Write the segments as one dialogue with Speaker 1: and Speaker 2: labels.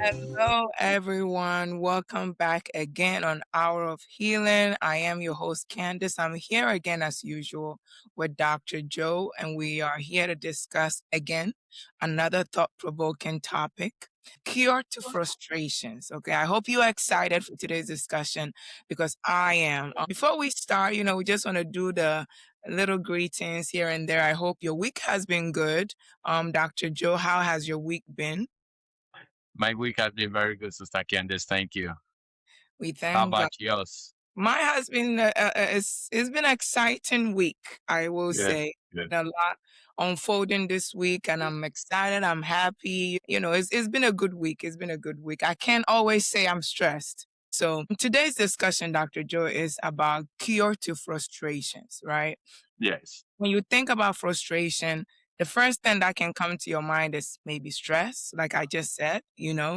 Speaker 1: Hello, everyone. Welcome back again on Hour of Healing. I am your host, Candice. I'm here again, as usual, with Dr. Joe, and we are here to discuss again another thought provoking topic, cure to frustrations. Okay, I hope you are excited for today's discussion because I am. Before we start, we just want to do the little greetings here and there. I hope your week has been good. Dr. Joe, how has your week been?
Speaker 2: My week has been very good, Sister Candice. Thank you.
Speaker 1: We
Speaker 2: How
Speaker 1: thank God.
Speaker 2: about yours?
Speaker 1: My has been it's been an exciting week, I will
Speaker 2: Good,
Speaker 1: say.
Speaker 2: good.
Speaker 1: A lot unfolding this week, and I'm excited. I'm happy. It's been a good week. It's been a good week. I can't always say I'm stressed. So today's discussion, Dr. Joe, is about cure to frustrations, right?
Speaker 2: Yes.
Speaker 1: When you think about frustration, the first thing that can come to your mind is maybe stress, like I just said,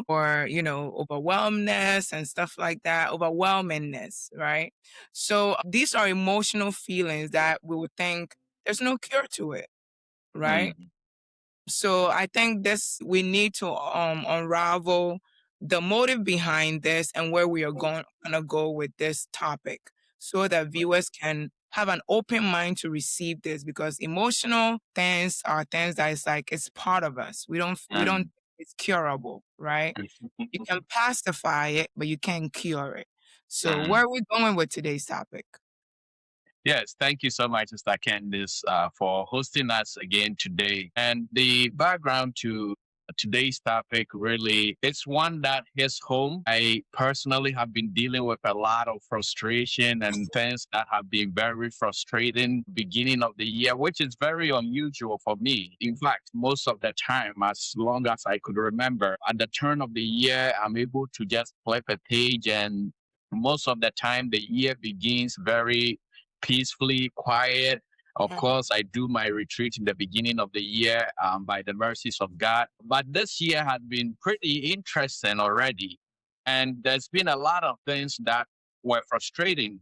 Speaker 1: or, overwhelmness and stuff like that, overwhelmingness, right? So these are emotional feelings that we would think there's no cure to it, right?
Speaker 2: Mm,
Speaker 1: So I think this we need to unravel the motive behind this and where we are gonna go with this topic so that viewers can have an open mind to receive this because emotional things are things that is like it's part of us. We don't
Speaker 2: mm.
Speaker 1: it's curable, right? You can pacify it, but you can't cure it. So
Speaker 2: Mm.
Speaker 1: where are we going with today's topic?
Speaker 2: Yes, thank you so much, Sister Candice, for hosting us again today. And the background to today's topic really it's one that hits home. I personally have been dealing with a lot of frustration and things that have been very frustrating beginning of the year, which is very unusual for me. In fact, most of the time, as long as I could remember, at the turn of the year, I'm able to just flip a page and most of the time the year begins very peacefully, quiet. Of
Speaker 1: Mhm.
Speaker 2: course, I do my retreat in the beginning of the year by the mercies of God. But this year has been pretty interesting already. And there's been a lot of things that were frustrating.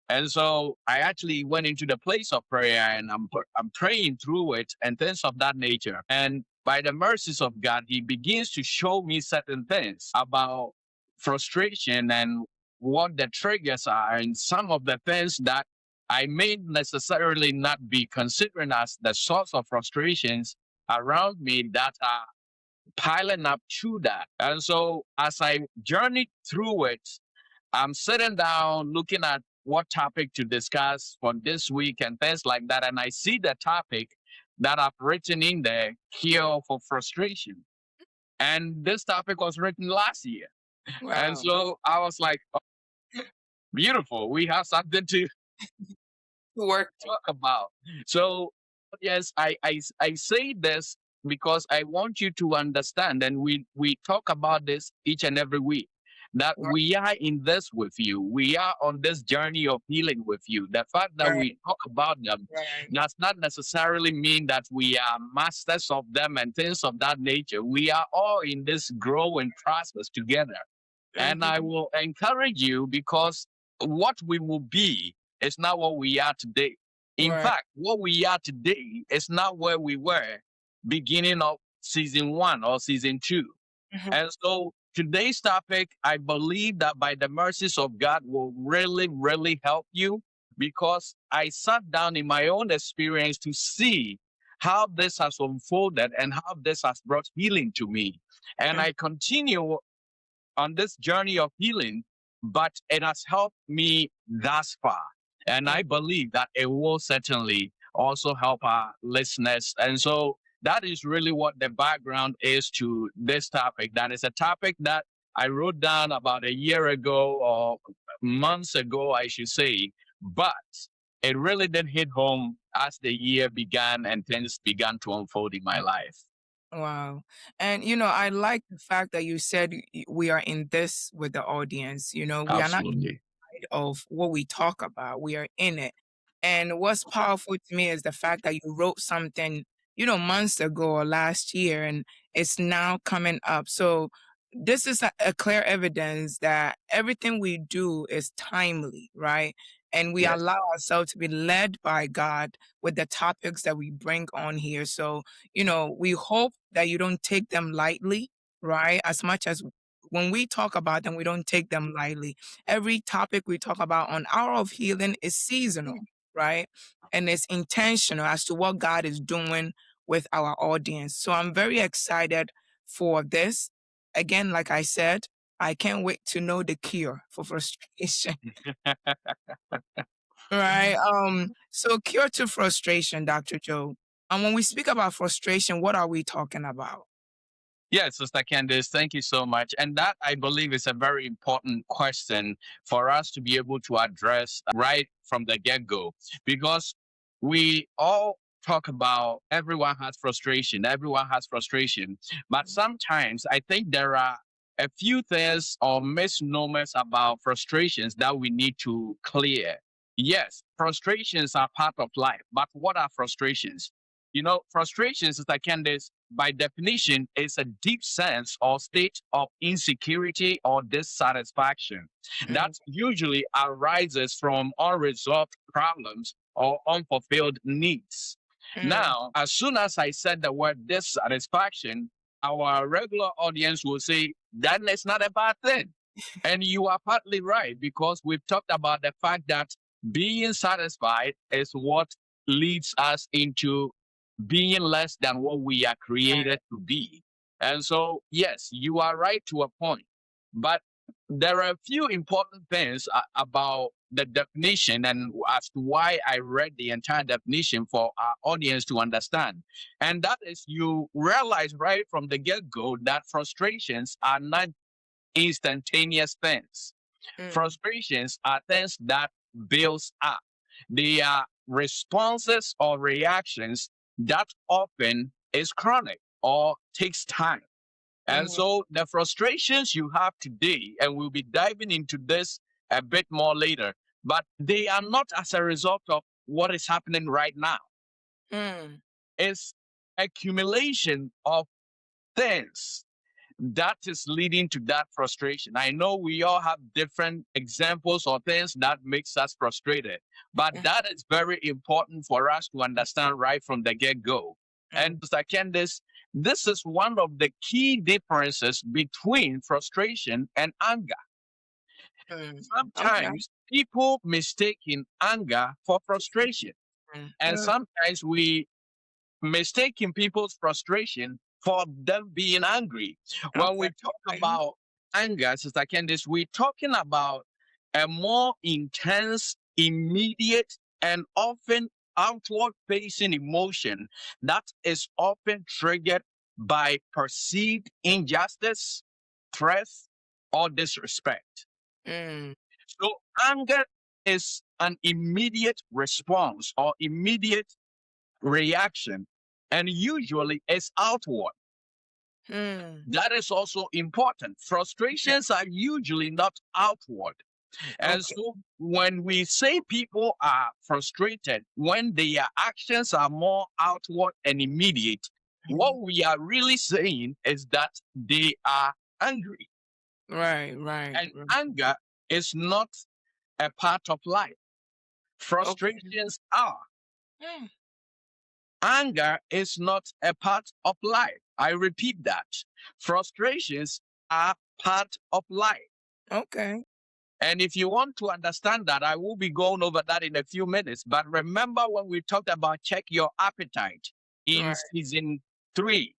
Speaker 2: And so I actually went into the place of prayer and I'm praying through it and things of that nature. And by the mercies of God, He begins to show me certain things about frustration and what the triggers are and some of the things that I may necessarily not be considering as the source of frustrations around me that are piling up to that. And so as I journeyed through it, I'm sitting down looking at what topic to discuss for this week and things like that. And I see the topic that I've written in there, Cure for Frustration. And this topic was written last year. And
Speaker 1: Wow.
Speaker 2: so I was like, oh, beautiful. We have something to
Speaker 1: Work.
Speaker 2: talk about. So, yes, I say this because I want you to understand, and we talk about this each and every week, that we are in this with you. We are on this journey of healing with you. The fact that
Speaker 1: Right,
Speaker 2: we talk about them
Speaker 1: right.
Speaker 2: does not necessarily mean that we are masters of them and things of that nature. We are all in this growing process together. And I
Speaker 1: Mhm.
Speaker 2: will encourage you because what we will be is not what we are today. In
Speaker 1: Right.
Speaker 2: fact, what we are today is not where we were beginning of season one or season two.
Speaker 1: Mhm.
Speaker 2: And so today's topic, I believe that by the mercies of God will really, really help you because I sat down in my own experience to see how this has unfolded and how this has brought healing to me. And
Speaker 1: Mm.
Speaker 2: I continue on this journey of healing, but it has helped me thus far. And
Speaker 1: Mm.
Speaker 2: I believe that it will certainly also help our listeners. And so that is really what the background is to this topic. That is a topic that I wrote down about a year ago or months ago, I should say. But it really did hit home as the year began and things began to unfold in my life.
Speaker 1: Wow. And I like the fact that you said we are in this with the audience. We are not
Speaker 2: Absolutely.
Speaker 1: afraid of what we talk about. We are in it. And what's powerful to me is the fact that you wrote something, months ago or last year and it's now coming up. So this is a clear evidence that everything we do is timely, right? And we
Speaker 2: Yes.
Speaker 1: allow ourselves to be led by God with the topics that we bring on here. So we hope that you don't take them lightly. right? As much as when we talk about them, we don't take them lightly. Every topic we talk about on Hour of Healing is seasonal, right? And it's intentional as to what God is doing with our audience. So I'm very excited for this. Again, like I said, I can't wait to know the cure for frustration. Right. So cure to frustration, Dr. Joe. And when we speak about frustration, what are we talking about?
Speaker 2: Yes, Sister Candice, thank you so much. And that, I believe, is a very important question for us to be able to address right from the get go. Because we all talk about everyone has frustration. But sometimes I think there are a few things or misnomers about frustrations that we need to clear. Yes, frustrations are part of life, but what are frustrations? You know, frustrations, Sister Candice, by definition, is a deep sense or state of insecurity or dissatisfaction that
Speaker 1: Mm,
Speaker 2: usually arises from unresolved problems or unfulfilled needs.
Speaker 1: mm,
Speaker 2: Now, as soon as I said the word dissatisfaction, our regular audience will say that is not a bad thing. And you are partly right because we've talked about the fact that being satisfied is what leads us into being less than what we are created to be. And so, yes, you are right to a point. But there are a few important things about the definition and as to why I read the entire definition for our audience to understand. And that is you realize right from the get go that frustrations are not instantaneous things.
Speaker 1: mm,
Speaker 2: Frustrations are things that builds up. They are responses or reactions that often is chronic or takes time. And
Speaker 1: mm,
Speaker 2: so the frustrations you have today, and we'll be diving into this a bit more later, but they are not as a result of what is happening right now.
Speaker 1: mm,
Speaker 2: It's accumulation of things that is leading to that frustration. I know we all have different examples or things that makes us frustrated, but
Speaker 1: mm,
Speaker 2: that is very important for us to understand right from the get-go.
Speaker 1: mm,
Speaker 2: And Mr. Candice, this is one of the key differences between frustration and anger.
Speaker 1: mm. Okay.
Speaker 2: Sometimes people mistake in anger for frustration,
Speaker 1: Mm,
Speaker 2: and
Speaker 1: mm,
Speaker 2: sometimes we mistaking people's frustration for them being angry. When
Speaker 1: okay.
Speaker 2: we talk
Speaker 1: Okay.
Speaker 2: about anger, Sister Candice, we're talking about a more intense, immediate, and often outward facing emotion that is often triggered by perceived injustice, threat, or disrespect.
Speaker 1: Mm,
Speaker 2: So, anger is an immediate response or immediate reaction, and usually it's outward.
Speaker 1: mm.
Speaker 2: That is also important.
Speaker 1: Yeah.
Speaker 2: Frustrations are usually not outward. And
Speaker 1: Okay.
Speaker 2: so when we say people are frustrated, when their actions are more outward and immediate,
Speaker 1: Mhm.
Speaker 2: what we are really saying is that they are angry.
Speaker 1: Right, right,
Speaker 2: And
Speaker 1: right.
Speaker 2: anger is not a part of life.
Speaker 1: Okay.
Speaker 2: Frustrations are.
Speaker 1: Mm,
Speaker 2: Anger is not a part of life. I repeat that. Frustrations are part of life.
Speaker 1: okay.
Speaker 2: And if you want to understand that, I will be going over that in a few minutes. But remember when we talked about check your appetite in
Speaker 1: Right.
Speaker 2: season 3,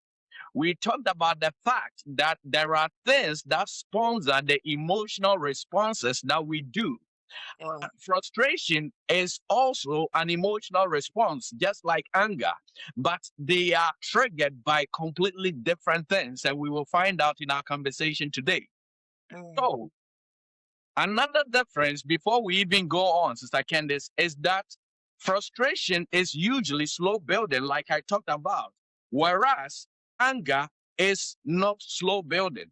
Speaker 2: we talked about the fact that there are things that sponsor the emotional responses that we do.
Speaker 1: Right.
Speaker 2: Frustration is also an emotional response, just like anger, but they are triggered by completely different things, and we will find out in our conversation today.
Speaker 1: Mm,
Speaker 2: So, another difference before we even go on, Sister Candice, is that frustration is usually slow building, like I talked about, whereas anger is not slow building.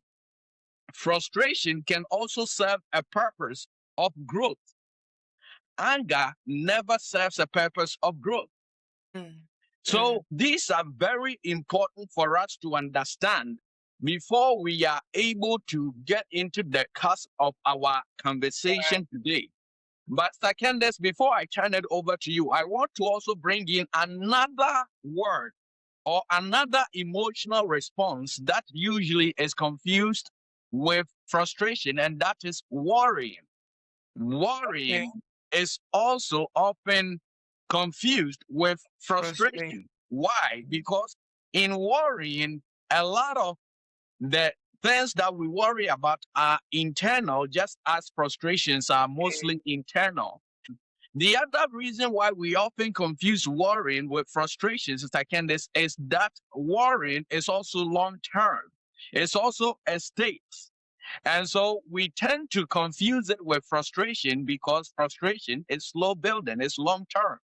Speaker 2: Frustration can also serve a purpose of growth. Anger never serves a purpose of growth.
Speaker 1: mm, mm.
Speaker 2: So these are very important for us to understand before we are able to get into the cusp of our
Speaker 1: Right.
Speaker 2: conversation today. But Candace, before I turn it over to you, I want to also bring in another word or another emotional response that usually is confused with frustration, and that is worrying.
Speaker 1: Okay.
Speaker 2: Worrying is also often confused with
Speaker 1: Frustrate.
Speaker 2: frustration. Why? Because in worrying, a lot of the things that we worry about are internal, just as frustrations are mostly internal. The other reason why we often confuse worrying with frustrations, Mr. Candice, is that worrying is also long term. It's also a state. And so we tend to confuse it with frustration because frustration is slow building, it's long term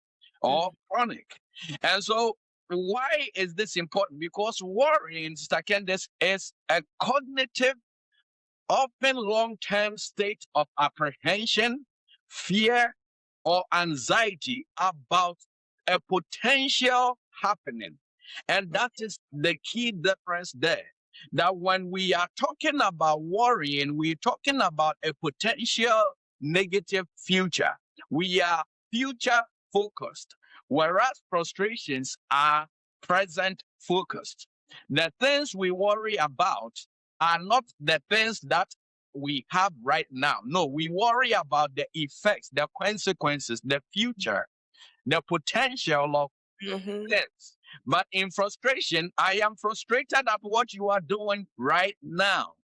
Speaker 2: or
Speaker 1: Mhm.
Speaker 2: chronic. And so why is this important? Because worrying, Mr. Candice, is a cognitive, often long term state of apprehension, fear, or anxiety about a potential happening. And that is the key difference there. That when we are talking about worrying, we're talking about a potential negative future. We are future focused, whereas frustrations are present focused. The things we worry about are not the things that we have right now. No, we worry about the effects, the consequences, the future, the potential of
Speaker 1: Mhm.
Speaker 2: things. But in frustration, I am frustrated at what you are doing right now.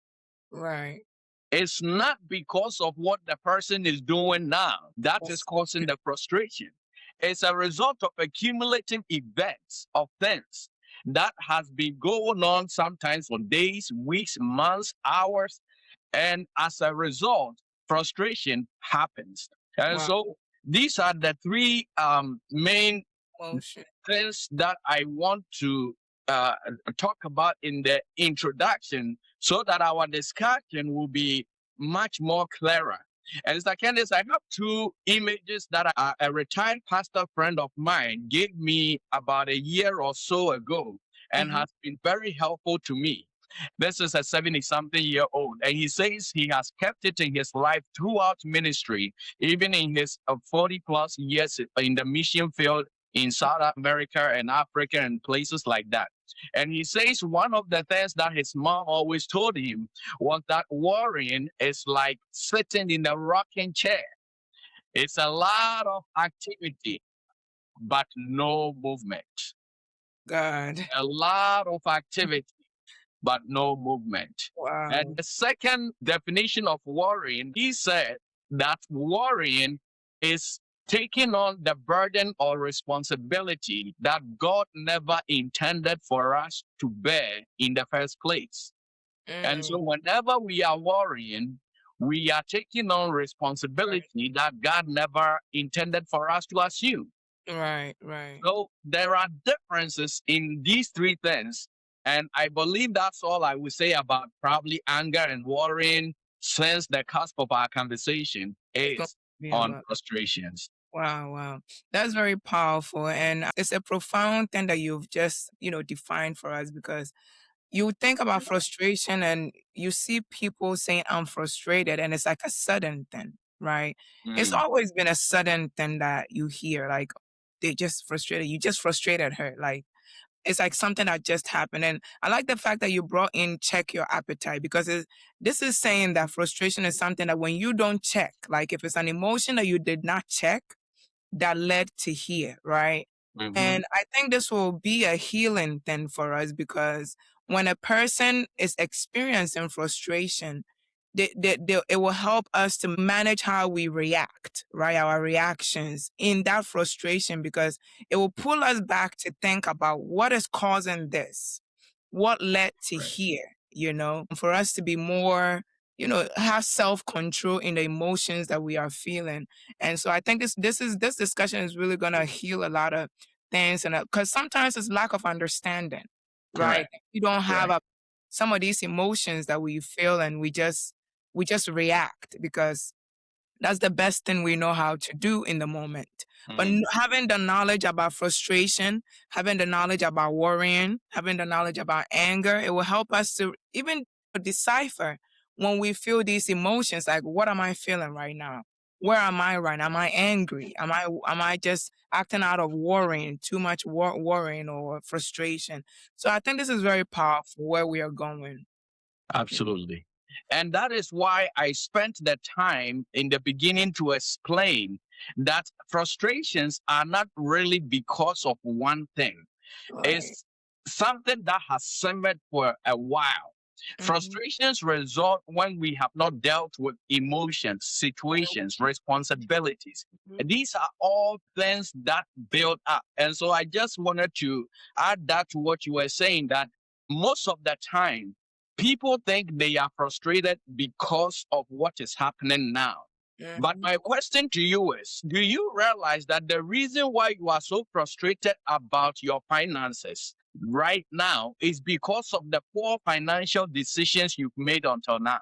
Speaker 1: Right.
Speaker 2: It's not because of what the person is doing now that is
Speaker 1: Yes.
Speaker 2: causing the frustration. It's a result of accumulative events of things that has been going on sometimes for days, weeks, months, hours, and as a result, frustration happens. And
Speaker 1: Wow.
Speaker 2: so these are the three main
Speaker 1: Emotion.
Speaker 2: things that I want to uh, talk about in the introduction so that our discussion will be much more clearer. And Mr. Candice, I have two images that a retired pastor friend of mine gave me about a year or so ago and
Speaker 1: Mhm.
Speaker 2: has been very helpful to me. This is a 70 something year old, and he says he has kept it in his life throughout ministry, even in his 40 plus years in the mission field in South America and Africa and places like that. And he says one of the things that his mom always told him was that worrying is like sitting in a rocking chair. It's a lot of activity, but no movement.
Speaker 1: God.
Speaker 2: A lot of activity, but no movement. And
Speaker 1: Wow.
Speaker 2: the second definition of worrying, he said that worrying is taking on the burden or responsibility that God never intended for us to bear in the first place. And
Speaker 1: Mm.
Speaker 2: so whenever we are worrying, we are taking on
Speaker 1: Right.
Speaker 2: responsibility that God never intended for us to assume.
Speaker 1: Right. Right.
Speaker 2: So there are differences in these three things. And I believe that's all I would say about probably anger and worrying since the cusp of our conversation
Speaker 1: It's going to
Speaker 2: is
Speaker 1: be
Speaker 2: on
Speaker 1: about.
Speaker 2: frustrations.
Speaker 1: Wow, wow. That's very powerful. And it's a profound thing that you've just, defined for us because you think about frustration and you see people saying, I'm frustrated, and it's like a sudden thing, right? It's
Speaker 2: Mm,
Speaker 1: always been a sudden thing that you hear, like, they just frustrated. You just frustrated her. Like, it's like something that just happened. And I like the fact that you brought in check your appetite because this is saying that frustration is something that when you don't check, like if it's an emotion that you did not check, that led to here, right?
Speaker 2: mhm,
Speaker 1: And I think this will be a healing thing for us because when a person is experiencing frustration, it will help us to manage how we react, right? Our reactions in that frustration because it will pull us back to think about what is causing this, what led to
Speaker 2: right,
Speaker 1: here, for us to be more, have self-control in the emotions that we are feeling. And so I think this discussion is really gonna heal a lot of things, and because sometimes it's lack of understanding, right?
Speaker 2: correct,
Speaker 1: We don't have
Speaker 2: right,
Speaker 1: some of these emotions that we feel, and we just react because that's the best thing we know how to do in the moment. But
Speaker 2: mm,
Speaker 1: having the knowledge about frustration, having the knowledge about worrying, having the knowledge about anger, it will help us to even decipher when we feel these emotions, like, what am I feeling right now? where am I right now? Am I angry? Am I just acting out of worrying, too much worrying or frustration? So I think this is very powerful where we are going.
Speaker 2: Absolutely. And that is why I spent the time in the beginning to explain that frustrations are not really because of one thing.
Speaker 1: Right.
Speaker 2: It's something that has simmered for a while.
Speaker 1: Mm-hmm.
Speaker 2: Frustrations result when we have not dealt with emotions, situations, responsibilities. And these are all things that build up. And so I just wanted to add that to what you were saying, that most of the time, people think they are frustrated because of what is happening now. But
Speaker 1: Mm-hmm.
Speaker 2: my question to you is, do you realize that the reason why you are so frustrated about your finances right now is because of the poor financial decisions you've made until now?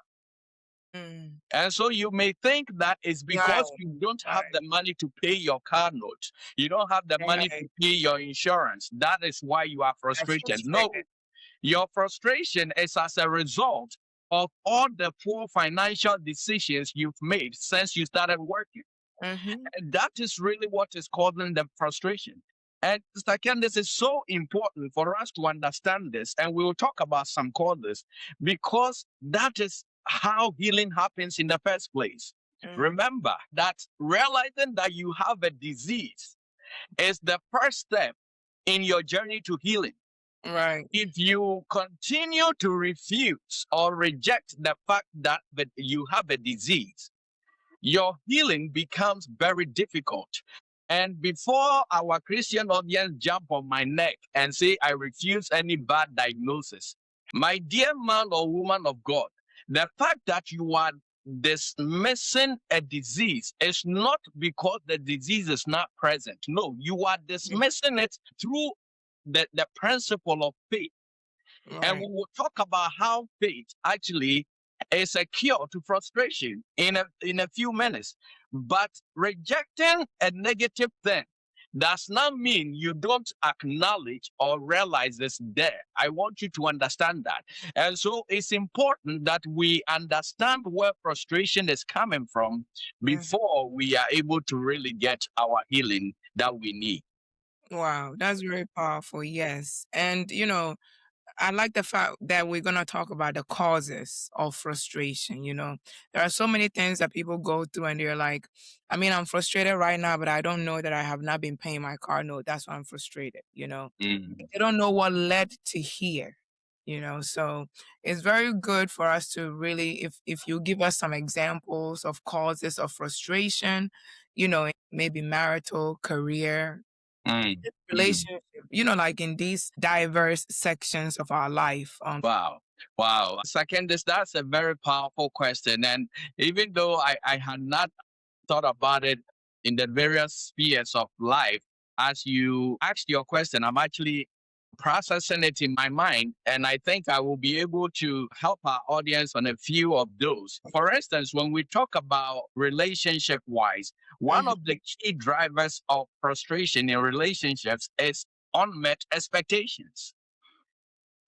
Speaker 1: Mm.
Speaker 2: And so you may think that it's
Speaker 1: Right.
Speaker 2: because you don't have
Speaker 1: Right.
Speaker 2: the money to pay your car note, you don't have the money to
Speaker 1: Right.
Speaker 2: pay your insurance. That is why you are
Speaker 1: I'm
Speaker 2: frustrated. No,
Speaker 1: frustrated.
Speaker 2: your frustration is as a result of all the poor financial decisions you've made since you started working.
Speaker 1: Mm-hmm.
Speaker 2: And that is really what is causing the frustration. And Mr. Ken, this is so important for us to understand this. And we will talk about some causes because that is how healing happens in the first place.
Speaker 1: Mm.
Speaker 2: Remember that realizing that you have a disease is the first step in your journey to healing.
Speaker 1: Right.
Speaker 2: If you continue to refuse or reject the fact that you have a disease, your healing becomes very difficult. And before our Christian audience jump on my neck and say, I refuse any bad diagnosis, my dear man or woman of God, the fact that you are dismissing a disease is not because the disease is not present. No, you are dismissing it through the principle of faith. And
Speaker 1: Right.
Speaker 2: we will talk about how faith actually is a cure to frustration in a few minutes. But rejecting a negative thing does not mean you don't acknowledge or realize it's there. I want you to understand that. And so it's important that we understand where frustration is coming from
Speaker 1: Mm.
Speaker 2: before we are able to really get our healing that we need.
Speaker 1: Wow, that's very powerful. Yes. And I like the fact that we're going to talk about the causes of frustration. There are so many things that people go through and they're like, I mean, I'm frustrated right now, but I don't know that I have not been paying my car note. That's why I'm frustrated.
Speaker 2: Mm.
Speaker 1: They don't know what led to here. So it's very good for us to really, if you give us some examples of causes of frustration, maybe marital, career,
Speaker 2: Mm. Mm.
Speaker 1: relationship, like in these diverse sections of our life.
Speaker 2: Wow. Wow. Second, that's a very powerful question. And even though I had not thought about it in the various spheres of life, as you asked your question, I'm actually processing it in my mind. And I think I will be able to help our audience on a few of those. For instance, when we talk about relationship wise, one of
Speaker 1: Mhm.
Speaker 2: the key drivers of frustration in relationships is unmet expectations.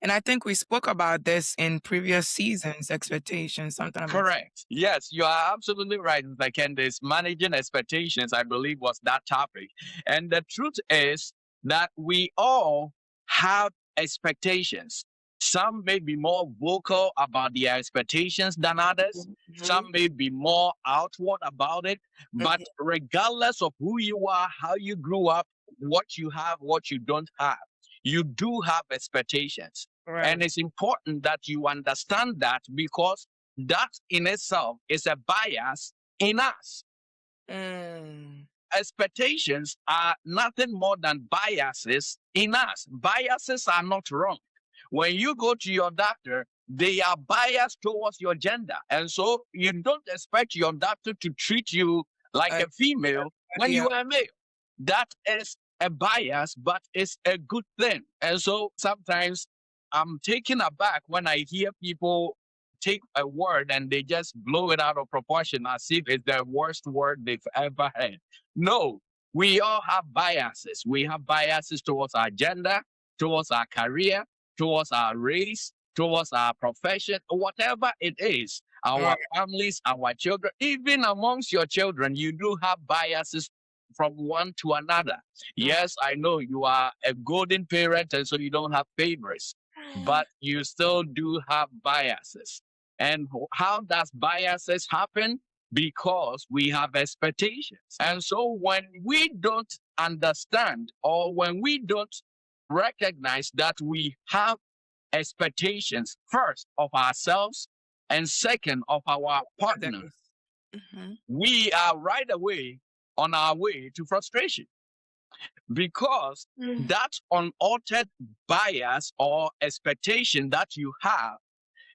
Speaker 1: And I think we spoke about this in previous seasons, expectations, something about.
Speaker 2: Correct. Yes, you are absolutely right. Like, and this managing expectations, I believe, was that topic. And the truth is that we all have expectations. Some may be more vocal about their expectations than others. Some
Speaker 1: Mhm.
Speaker 2: may be more outward about it. But
Speaker 1: Mhm.
Speaker 2: regardless of who you are, how you grew up, what you have, what you don't have, you do have expectations. And
Speaker 1: Right.
Speaker 2: it's important that you understand that because that in itself is a bias in us.
Speaker 1: Mm.
Speaker 2: Expectations are nothing more than biases in us. Biases are not wrong. When you go to your doctor, they are biased towards your gender. And so you don't expect your doctor to treat you like
Speaker 1: Uh,
Speaker 2: a female when
Speaker 1: yeah.
Speaker 2: you are a male. That is a bias, but it's a good thing. And so sometimes I'm taken aback when I hear people take a word and they just blow it out of proportion as if it's the worst word they've ever heard. No, we all have biases. We have biases towards our gender, towards our career, towards our race, towards our profession, whatever it is. our
Speaker 1: Right.
Speaker 2: families, our children, even amongst your children, you do have biases from one to another. Yes, I know you are a golden parent and so you don't have favorites,
Speaker 1: Right.
Speaker 2: but you still do have biases. And how does biases happen? Because we have expectations. And so when we don't understand or when we don't recognize that we have expectations, first of ourselves and second of our partner,
Speaker 1: Others. Mm-hmm.
Speaker 2: we are right away on our way to frustration because
Speaker 1: Mm.
Speaker 2: that unaltered bias or expectation that you have,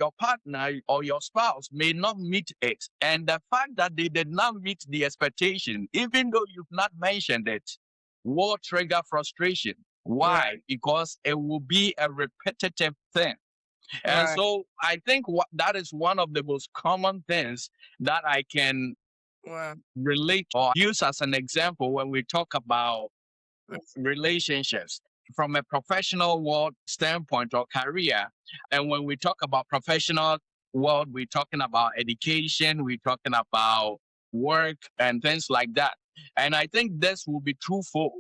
Speaker 2: your partner or your spouse may not meet it. And the fact that they did not meet the expectation, even though you've not mentioned it, will trigger frustration.
Speaker 1: Right.
Speaker 2: Why? Because it will be a repetitive thing. And
Speaker 1: Right.
Speaker 2: so I think that is one of the most common things that I can
Speaker 1: Well,
Speaker 2: relate or use as an example when we talk about relationships from a professional world standpoint or career. And when we talk about professional world, we're talking about education, we're talking about work and things like that. And I think this will be twofold.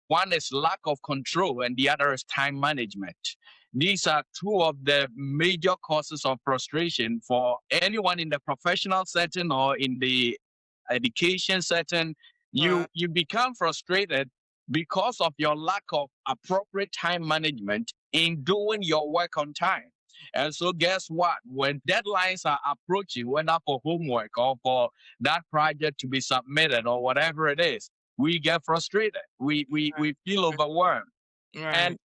Speaker 2: One is lack of control, and the other is time management. These are two of the major causes of frustration for anyone in the professional setting or in the education setting.
Speaker 1: right.
Speaker 2: You become frustrated because of your lack of appropriate time management in doing your work on time. And so, guess what? When deadlines are approaching, whether for homework or for that project to be submitted or whatever it is, we get frustrated. We feel overwhelmed.
Speaker 1: Right.
Speaker 2: And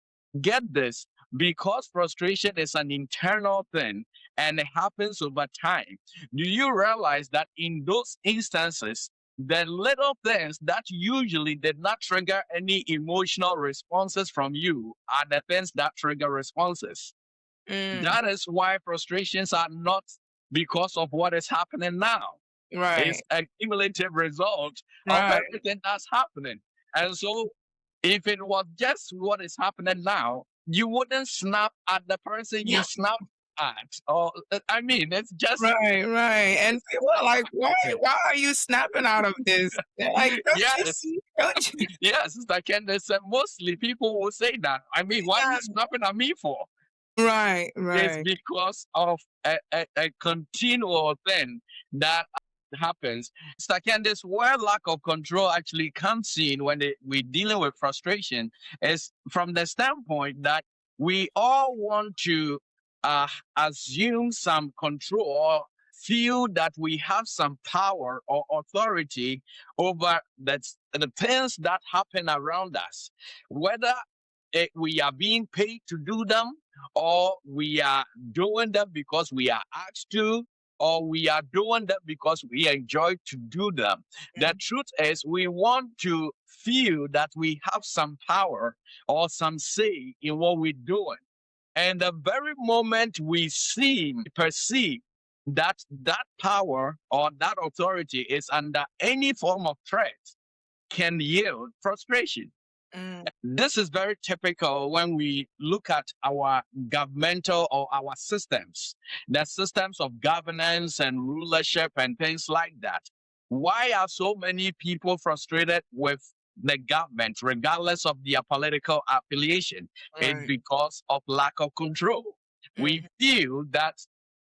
Speaker 2: get this, because frustration is an internal thing and it happens over time, do you realize that in those instances, the little things that usually did not trigger any emotional responses from you are the things that trigger responses?
Speaker 1: Mm.
Speaker 2: That is why frustrations are not because of what is happening now. It's
Speaker 1: Right.
Speaker 2: a cumulative result of
Speaker 1: Right.
Speaker 2: everything that's happening. And so, if it was just what is happening now, you wouldn't snap at the person you snap at. Or, I mean, it's just,
Speaker 1: Right, right. And people are like, why are you snapping out of this? They're like, don't you
Speaker 2: yes,
Speaker 1: see? Don't you?
Speaker 2: yes, Sister Candace, mostly people will say that. I mean, what are you
Speaker 1: Yeah.
Speaker 2: snapping at me for?
Speaker 1: Right,
Speaker 2: It's
Speaker 1: right.
Speaker 2: because of a continual thing that happens. Mr. Candice, where lack of control actually comes in when we're dealing with frustration is from the standpoint that we all want to uh, assume some control or feel that we have some power or authority over the things that happen around us, whether we are being paid to do them or we are doing them because we are asked to, or we are doing them because we enjoy to do them. The
Speaker 1: Mm,
Speaker 2: truth is, we want to feel that we have some power or some say in what we're doing. And the very moment we perceive that that power or that authority is under any form of threat, can yield frustration.
Speaker 1: mm,
Speaker 2: This is very typical when we look at our governmental or our systems, the systems of governance and rulership and things like that. Why are so many people frustrated with the government, regardless of their political affiliation? It's
Speaker 1: right.
Speaker 2: because of lack of control. We
Speaker 1: Mhm,
Speaker 2: feel that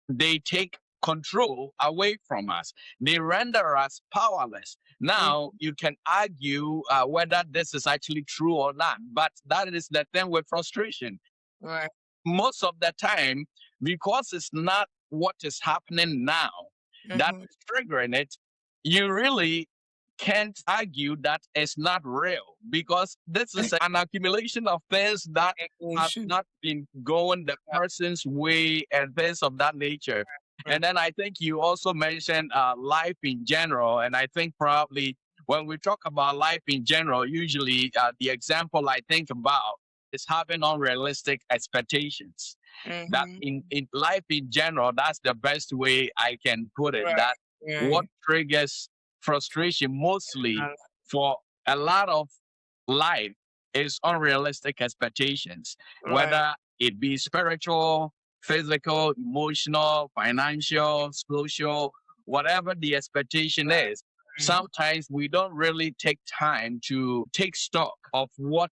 Speaker 2: they take control away from us, they render us powerless.
Speaker 1: mm,
Speaker 2: Now, you can argue whether this is actually true or not, but that is the thing with frustration.
Speaker 1: right.
Speaker 2: Most of the time, because it's not what is happening now that
Speaker 1: Mhm.
Speaker 2: is triggering it, you really can't argue that it's not real because this is an accumulation of things that have
Speaker 1: Emotion.
Speaker 2: not been going the person's way and things of that nature.
Speaker 1: Right.
Speaker 2: And then I think you also mentioned life in general. And I think probably when we talk about life in general, usually the example I think about is having unrealistic expectations. That
Speaker 1: Mhm.
Speaker 2: in life in general, that's the best way I can put it.
Speaker 1: Right,
Speaker 2: That what
Speaker 1: right.
Speaker 2: triggers frustration mostly for a lot of life is unrealistic expectations,
Speaker 1: Right.
Speaker 2: whether it be spiritual, physical, emotional, financial, social, whatever the expectation is.
Speaker 1: Right.
Speaker 2: Sometimes we don't really take time to take stock of what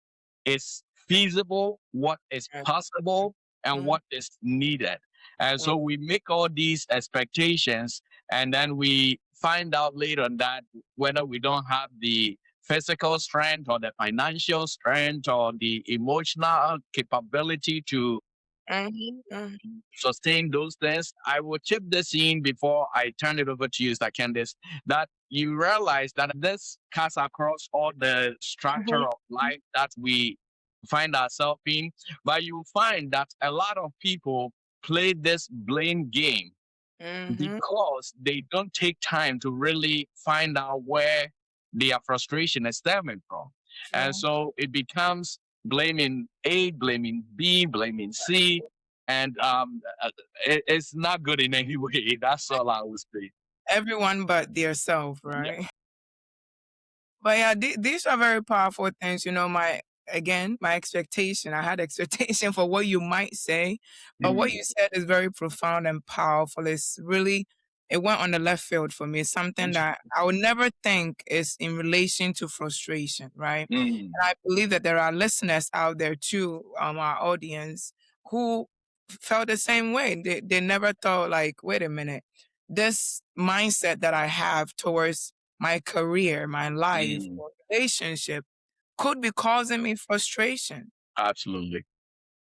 Speaker 2: is feasible, what is
Speaker 1: Right.
Speaker 2: possible, and
Speaker 1: Mhm.
Speaker 2: what is needed. And
Speaker 1: Mm.
Speaker 2: so we make all these expectations, and then we find out later that whether we don't have the physical strength or the financial strength or the emotional capability to
Speaker 1: Mhm. Mhm.
Speaker 2: sustain those things. I will chip this in before I turn it over to you, Mr. Candice, that you realize that this cuts across all the structure
Speaker 1: Mhm.
Speaker 2: of life that we find ourselves in. But you find that a lot of people play this blame game
Speaker 1: Mhm.
Speaker 2: because they don't take time to really find out where their frustration is stemming from. And
Speaker 1: Right.
Speaker 2: so it becomes blaming A, blaming B, blaming C, and it's not good in any way. That's all I would say.
Speaker 1: Everyone but their self,
Speaker 2: Yeah.
Speaker 1: right? But yeah, these are very powerful things. My again, my expectation. I had expectation for what you might say, but what
Speaker 2: Mm.
Speaker 1: you said is very profound and powerful. It's really it went on the left field for me. It's something that I would never think is in relation to frustration, right?
Speaker 2: Mm.
Speaker 1: And I believe that there are listeners out there too, our audience, who felt the same way. They never thought like, wait a minute, this mindset that I have towards my career, my life,
Speaker 2: Mm.
Speaker 1: or relationship could be causing me frustration.
Speaker 2: Absolutely.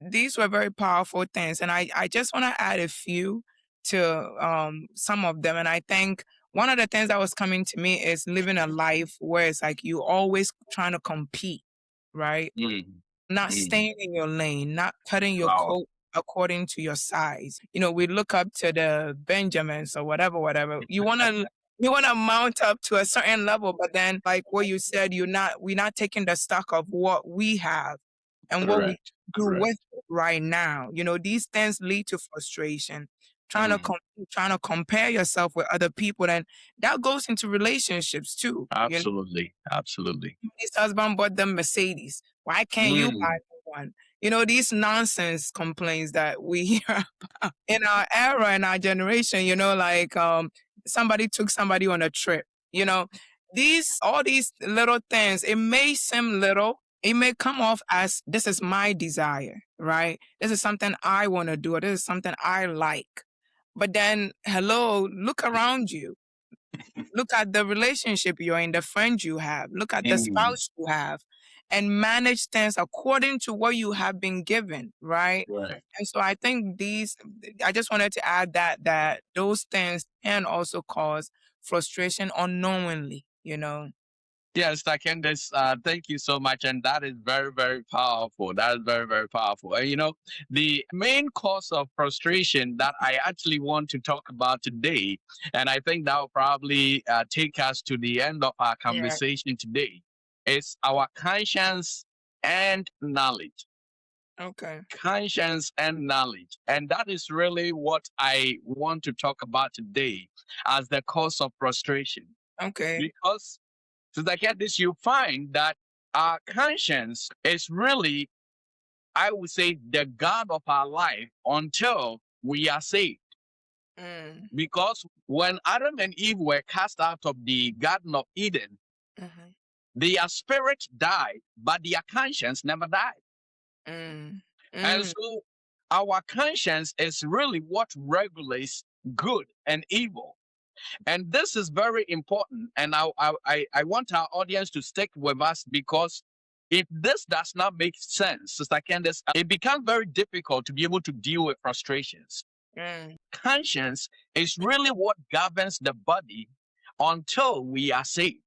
Speaker 1: These were very powerful things. And I just want to add a few to some of them. And I think one of the things that was coming to me is living a life where it's like you always trying to compete, right?
Speaker 2: Mm.
Speaker 1: Not
Speaker 2: Mm.
Speaker 1: staying in your lane, not cutting your
Speaker 2: Wow.
Speaker 1: coat according to your size. We look up to the Benjamins or whatever, whatever. You wanna mount up to a certain level, but then like what you said, we're not taking the stock of what we have and what we
Speaker 2: Correct.
Speaker 1: do
Speaker 2: Correct.
Speaker 1: with it right now. These things lead to frustration.
Speaker 2: Mm.
Speaker 1: Trying to compare yourself with other people, and that goes into relationships too.
Speaker 2: Absolutely. Absolutely.
Speaker 1: His husband bought them Mercedes. Why can't you buy
Speaker 2: Mm.
Speaker 1: me one? These nonsense complaints that we hear in our era, in our generation, like somebody took somebody on a trip. You know, these all these little things, it may seem little, it may come off as this is my desire, right? This is something I want to do, or this is something I like. But then, hello, look around you. Look at the relationship you're in, the friends you have, look at the
Speaker 2: Mm.
Speaker 1: spouse you have, and manage things according to what you have been given, right?
Speaker 2: Right.
Speaker 1: And so I think I just wanted to add that those things can also cause frustration unknowingly.
Speaker 2: Yes, Candice, thank you so much. And that is very, very powerful. That is very, very powerful. And the main cause of frustration that I actually want to talk about today, and I think that will probably take us to the end of our
Speaker 1: Yeah.
Speaker 2: conversation today, is our conscience and knowledge.
Speaker 1: Okay.
Speaker 2: Conscience and knowledge. And that is really what I want to talk about today as the cause of frustration.
Speaker 1: Okay.
Speaker 2: Because so like at this, you find that our conscience is really, I would say, the God of our life until we are saved.
Speaker 1: Mm.
Speaker 2: Because when Adam and Eve were cast out of the Garden of Eden,
Speaker 1: Mhm.
Speaker 2: their spirit died, but their conscience never died.
Speaker 1: Mm.
Speaker 2: And
Speaker 1: Mm.
Speaker 2: so our conscience is really what regulates good and evil. And this is very important. And I want our audience to stick with us because if this does not make sense, Sister Candace, it becomes very difficult to be able to deal with frustrations.
Speaker 1: Mm.
Speaker 2: Conscience is really what governs the body until we are saved.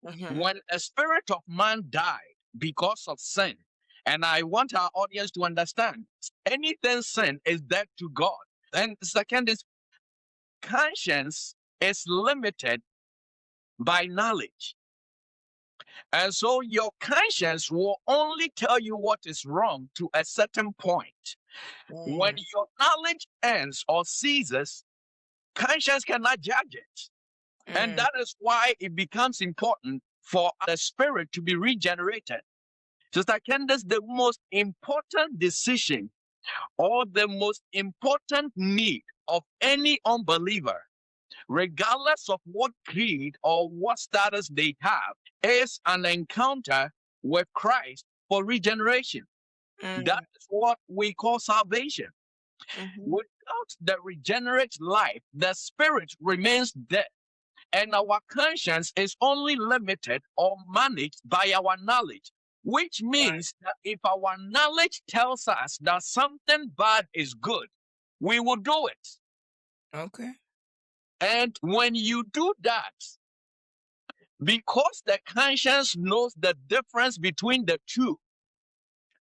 Speaker 1: Mhm.
Speaker 2: When a spirit of man died because of sin, and I want our audience to understand anything sin is dead to God. And second is conscience is limited by knowledge. And so your conscience will only tell you what is wrong to a certain point. When
Speaker 1: Mm.
Speaker 2: your knowledge ends or ceases, conscience cannot judge it. And
Speaker 1: Mm.
Speaker 2: that is why it becomes important for the spirit to be regenerated. Sister Candace, the most important decision or the most important need of any unbeliever, regardless of what creed or what status they have, is an encounter with Christ for regeneration. That
Speaker 1: Mm.
Speaker 2: is what we call salvation.
Speaker 1: Mhm.
Speaker 2: Without the regenerate life, the spirit remains dead, and our conscience is only limited or managed by our knowledge, which
Speaker 1: Right.
Speaker 2: means that if our knowledge tells us that something bad is good, we will do it.
Speaker 1: Okay.
Speaker 2: And when you do that, because the conscience knows the difference between the two,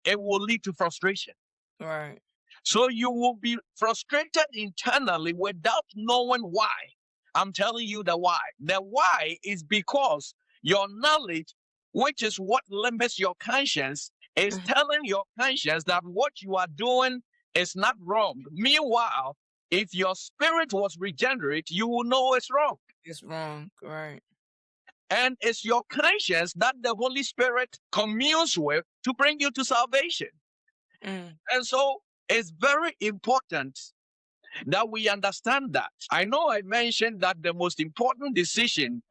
Speaker 2: it will lead to frustration.
Speaker 1: Right.
Speaker 2: So you will be frustrated internally without knowing why. I'm telling you the why. The why is because your knowledge, which is what limits your conscience, is
Speaker 1: Mhm.
Speaker 2: telling your conscience that what you are doing is not wrong. Meanwhile, if your spirit was regenerate, you will know it's wrong.
Speaker 1: It's wrong. Right.
Speaker 2: And it's your conscience that the Holy Spirit communes with to bring you to salvation.
Speaker 1: Mm.
Speaker 2: And so it's very important that we understand that. I know I mentioned that the most important decision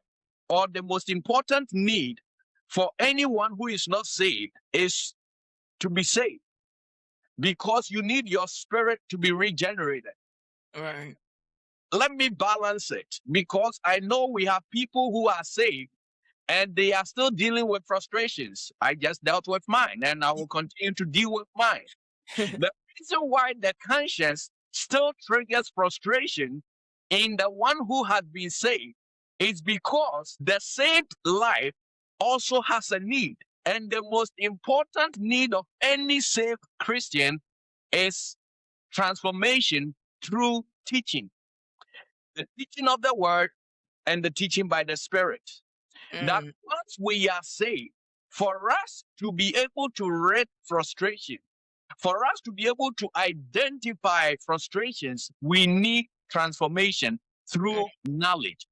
Speaker 2: or the most important need for anyone who is not saved is to be saved, because you need your spirit to be regenerated.
Speaker 1: Right.
Speaker 2: Let me balance it, because I know we have people who are saved and they are still dealing with frustrations. I just dealt with mine and I will continue to deal with mine. The reason why the conscience still triggers frustration in the one who has been saved is because the saved life also has a need. And the most important need of any saved Christian is transformation through teaching, the teaching of the word and the teaching by the Spirit. That
Speaker 1: Mm.
Speaker 2: once we are saved, for us to be able to rid frustration, for us to be able to identify frustrations, we need transformation
Speaker 1: Mm.
Speaker 2: through knowledge.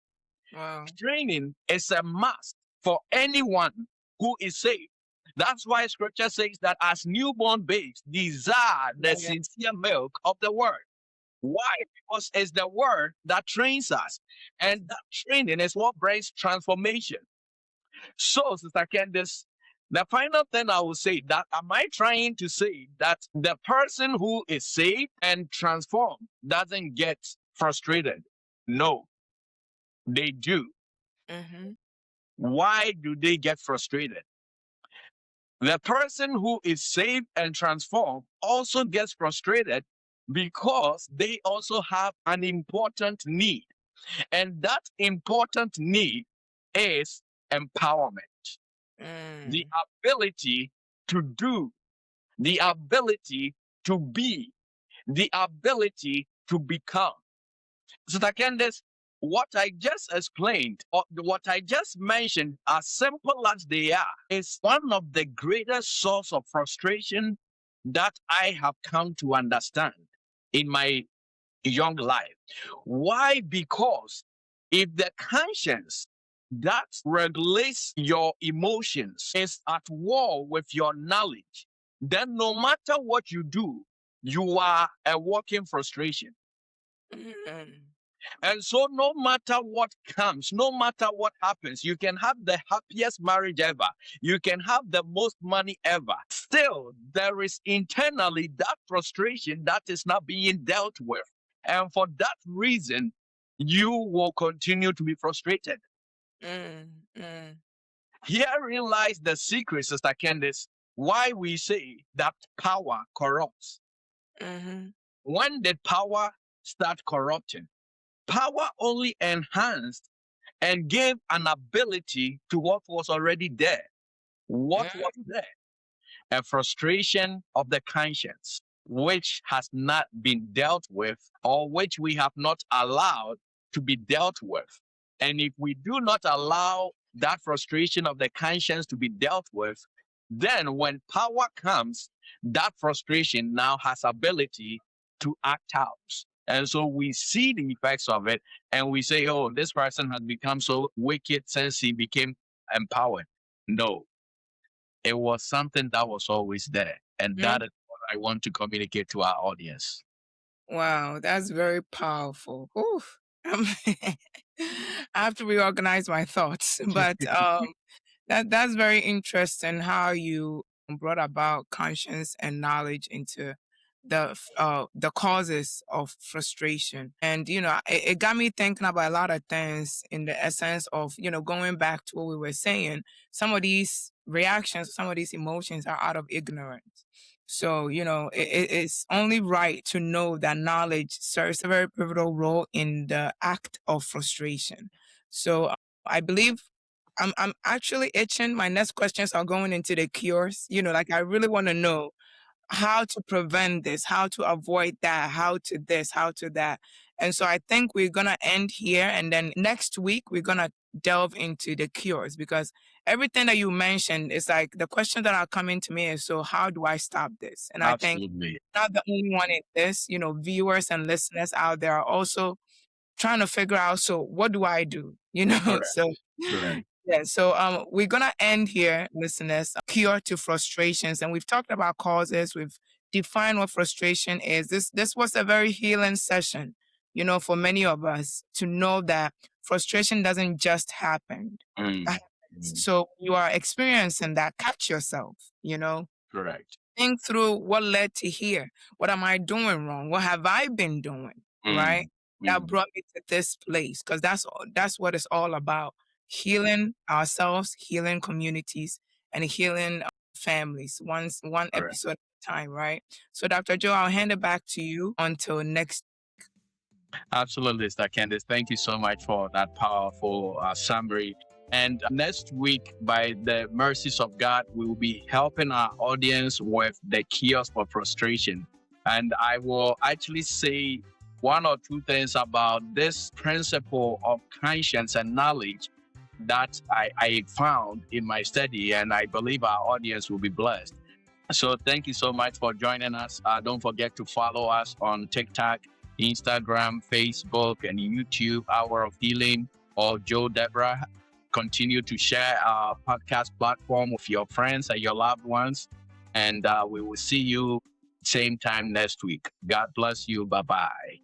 Speaker 1: Wow.
Speaker 2: Training is a must for anyone who is saved. That's why scripture says that as newborn babes desire the
Speaker 1: Yeah.
Speaker 2: sincere milk of the word. Why? Because it's the word that trains us, and that training is what brings transformation. So, Sister Candice, the final thing I will say that am I trying to say that the person who is saved and transformed doesn't get frustrated? No, they do.
Speaker 1: Mhm.
Speaker 2: Why do they get frustrated? The person who is saved and transformed also gets frustrated because they also have an important need. And that important need is empowerment, the
Speaker 1: Mm.
Speaker 2: ability to do, the ability to be, the ability to become. So, Candace, what I just explained, or what I just mentioned, as simple as they are, is one of the greatest source of frustration that I have come to understand in my young life. Why? Because if the conscience that regulates your emotions is at war with your knowledge, then no matter what you do, you are a walking frustration.
Speaker 1: Mm.
Speaker 2: And so, no matter what comes, no matter what happens, you can have the happiest marriage ever, you can have the most money ever. Still, there is internally that frustration that is not being dealt with. And for that reason, you will continue to be frustrated.
Speaker 1: Mm. Mm.
Speaker 2: Herein lies the secret, Sister Candice, why we say that power corrupts.
Speaker 1: Mhm.
Speaker 2: When did power start corrupting? Power only enhanced and gave an ability to what was already there. What
Speaker 1: Mm.
Speaker 2: was there? A frustration of the conscience, which has not been dealt with or which we have not allowed to be dealt with. And if we do not allow that frustration of the conscience to be dealt with, then when power comes, that frustration now has ability to act out. And so we see the effects of it and we say, oh, this person has become so wicked since he became empowered. No, it was something that was always there. And that
Speaker 1: Mm.
Speaker 2: is I want to communicate to our audience.
Speaker 1: Wow, that's very powerful. Oof. I have to reorganize my thoughts, but that's very interesting how you brought about conscience and knowledge into the causes of frustration. And it got me thinking about a lot of things in the essence of going back to what we were saying. Some of these reactions, some of these emotions are out of ignorance. So, it's only right to know that knowledge serves a very pivotal role in the act of frustration. So, I believe I'm actually itching. My next questions are going into the cures. Like I really want to know how to prevent this, how to avoid that, how to this, how to that. And so I think we're going to end here. And then next week, we're going to delve into the cures because everything that you mentioned is like the question that are coming to me is, so how do I stop this? And I think
Speaker 2: Absolutely.
Speaker 1: not the only one in this, viewers and listeners out there are also trying to figure out, so what do I do?
Speaker 2: Correct.
Speaker 1: So
Speaker 2: Correct.
Speaker 1: yeah, so we're gonna end here, listeners. Cure to frustrations, and we've talked about causes. We've defined what frustration is. This was a very healing session, for many of us to know that frustration doesn't just happen.
Speaker 2: Mm,
Speaker 1: That happens.
Speaker 2: mm,
Speaker 1: So you are experiencing that. Catch yourself.
Speaker 2: correct.
Speaker 1: Think through what led to here. What am I doing wrong? What have I been doing? Right?
Speaker 2: Mm,
Speaker 1: That
Speaker 2: mm,
Speaker 1: brought me to this place because that's what it's all about. Healing ourselves, healing communities, and healing families. One
Speaker 2: correct.
Speaker 1: episode at a time, right? So Dr. Joe, I'll hand it back to you until next.
Speaker 2: Absolutely, Mr. Candice. Thank you so much for that powerful summary. And next week, by the mercies of God, we will be helping our audience with the cures for frustration. And I will actually say one or two things about this principle of conscience and knowledge that I found in my study, and I believe our audience will be blessed. So thank you so much for joining us. Don't forget to follow us on TikTok, Instagram, Facebook, and YouTube, Hour of Healing, or Joe Deborah. Continue to share our podcast platform with your friends and your loved ones. And we will see you same time next week. God bless you. Bye bye.